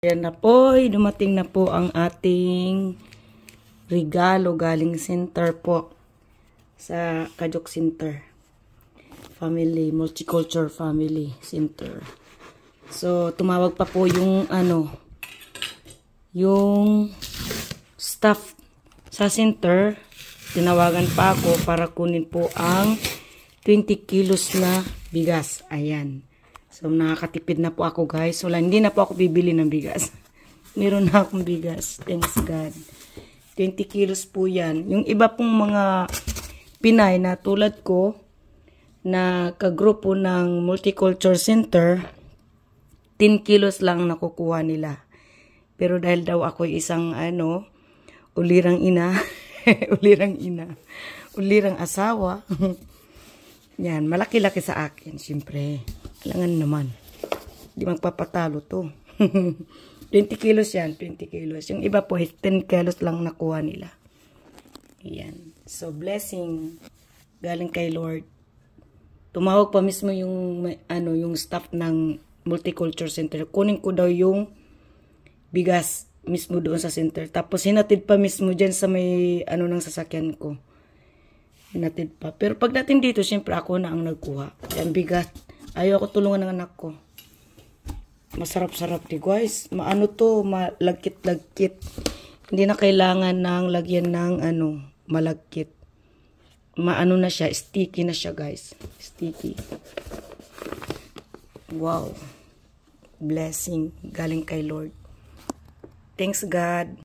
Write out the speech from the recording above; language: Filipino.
Ayan na po, dumating na po ang ating regalo galing center po sa Kajok Center Family, Multicultural Family Center. So, tumawag pa po yung yung staff sa center. Tinawagan pa ako para kunin po ang 20 kilos na bigas. Ayan. So, nakakatipid na po ako, guys. So, hindi na po ako bibili ng bigas. Meron na akong bigas. Thanks God. 20 kilos po yan. Yung iba pong mga Pinay na tulad ko, na kagrupo ng Multicultural Center, 10 kilos lang nakukuha nila. Pero dahil daw ako isang, ulirang ina, ulirang asawa, yan, malaki-laki sa akin, siyempre. Kailangan naman. Di magpapatalo to. 20 kilos yan, 20 kilos. Yung iba po, 10 kilos lang nakuha nila. Yan. So, blessing galing kay Lord. Tumawag pa mismo yung, yung staff ng Multicultural Center. Kunin ko daw yung bigas mismo doon sa center. Tapos, hinatid pa mismo dyan sa may, ng sasakyan ko. Hinatid pa. Pero pagdating dito, syempre ako na ang nagkuha. Yan, bigas. Ayaw ako tulungan ng anak ko. Masarap-sarap di guys. Malagkit-lagkit. Hindi na kailangan ng lagyan ng malagkit. Na siya. Sticky na siya guys. Sticky. Wow. Blessing. Galing kay Lord. Thanks God.